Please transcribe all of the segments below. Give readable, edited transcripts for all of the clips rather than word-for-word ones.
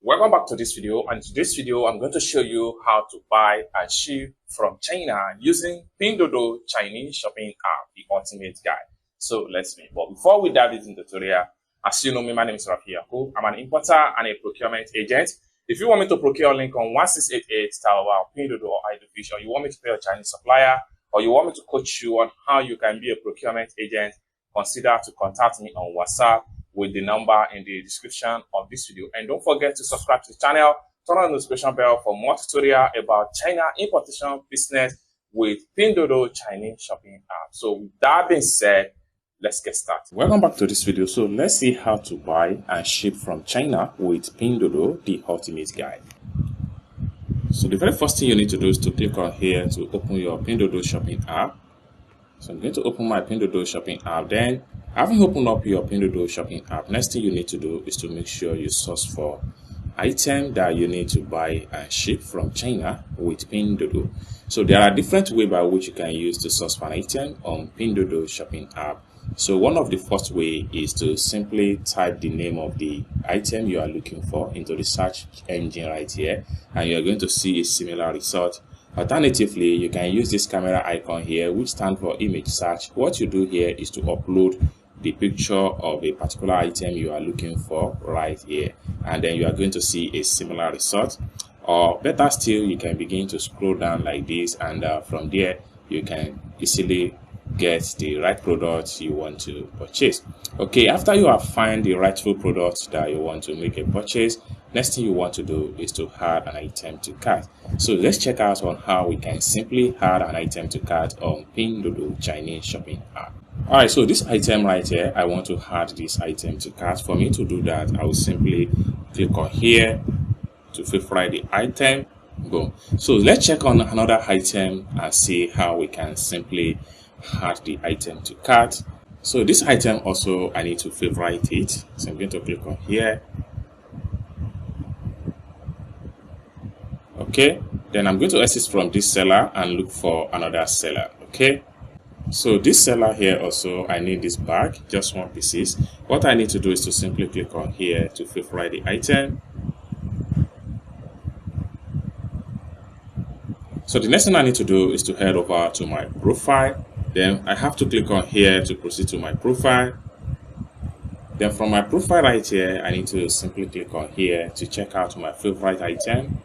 Welcome back to this video, and in today's video I'm going to show you how to buy and ship from China using Pinduoduo Chinese shopping app, the ultimate guide. So let's begin. But before we dive into the tutorial, as you know me, my name is Rafi Yaku. I'm an importer and a procurement agent. If you want me to procure a link on 1688 Tower, Pinduoduo or Idlefish, or you want me to pay a Chinese supplier, or you want me to coach you on how you can be a procurement agent, consider to contact me on WhatsApp with the number in the description of this video. And don't forget to subscribe to the channel, turn on the notification bell for more tutorial about China importation business with Pinduoduo Chinese shopping app. So with that being said, let's get started. Welcome back to this video. So let's see how to buy and ship from China with Pinduoduo, the ultimate guide. So the very first thing you need to do is to click on here to open your Pinduoduo shopping app. So I'm going to open my Pinduoduo shopping app. Then, having opened up your Pinduoduo shopping app, next thing you need to do is to make sure you source for item that you need to buy and ship from China with Pinduoduo. So there are different ways by which you can use to source for an item on Pinduoduo shopping app. So one of the first way is to simply type the name of the item you are looking for into the search engine right here, and you are going to see a similar result. Alternatively, you can use this camera icon here, which stands for image search. What you do here is to upload the picture of a particular item you are looking for right here, and then you are going to see a similar result. Or better still, you can begin to scroll down like this, and from there you can easily get the right product you want to purchase. Okay, after you have found the rightful product that you want to make a purchase, next thing you want to do is to add an item to cart. So let's check out on how we can simply add an item to cart on Pinduoduo Chinese shopping app. Alright, so this item right here, I want to add this item to cart. For me to do that, I will simply click on here to favorite the item. Boom. So let's check on another item and see how we can simply add the item to cart. So this item also, I need to favorite it. So I'm going to click on here. Okay, then I'm going to exit from this seller and look for another seller. Okay, so this seller here also, I need this bag, just one pieces. What I need to do is to simply click on here to favorite the item. So the next thing I need to do is to head over to my profile. Then I have to click on here to proceed to my profile. Then from my profile right here, I need to simply click on here to check out my favorite item.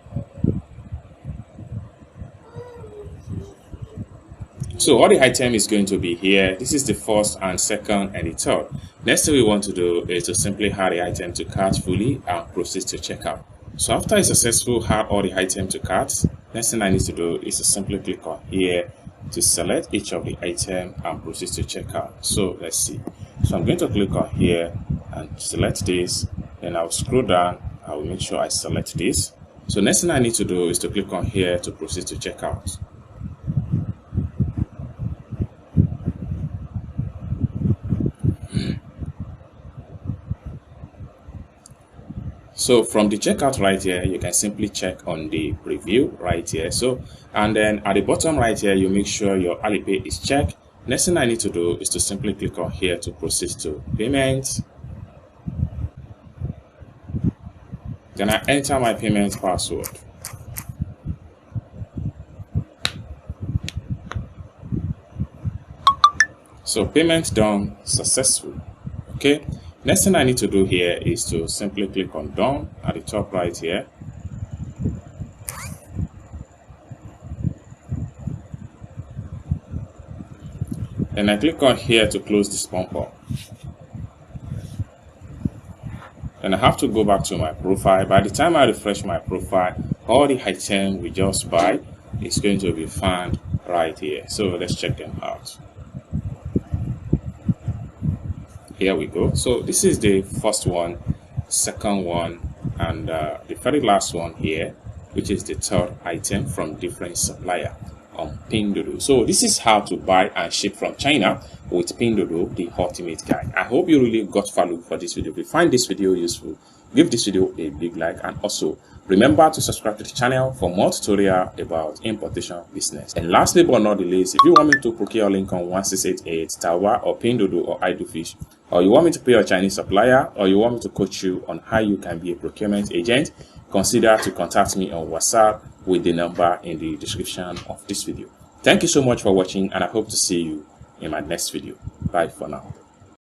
So all the item is going to be here. This is the first and second and the third. Next thing we want to do is to simply add the item to cart fully and proceed to checkout. So after I successfully add all the item to cart, next thing I need to do is to simply click on here to select each of the item and proceed to checkout. So let's see. So I'm going to click on here and select this. Then I'll scroll down. I will make sure I select this. So next thing I need to do is to click on here to proceed to checkout. So from the checkout right here, you can simply check on the preview right here. So, and then at the bottom right here, you make sure your Alipay is checked. Next thing I need to do is to simply click on here to proceed to payment. Then I enter my payment password. So payment done successful. Okay. Next thing I need to do here is to simply click on done at the top right here. And I click on here to close this bumper. And I have to go back to my profile. By the time I refresh my profile, all the items we just buy is going to be found right here. So let's check them out. Here we go. So this is the first one, second one, and the very last one here, which is the third item from different supplier on Pinduoduo. So this is how to buy and ship from China with Pinduoduo, the ultimate guide. I hope you really got value for this video. If you find this video useful, give this video a big like, and also remember to subscribe to the channel for more tutorial about importation business. And lastly but not the least, if you want me to procure a link on 1688 Tower or Pinduoduo or Idlefish, or you want me to be your Chinese supplier, or you want me to coach you on how you can be a procurement agent, consider to contact me on WhatsApp with the number in the description of this video. Thank you so much for watching, and I hope to see you in my next video. Bye for now.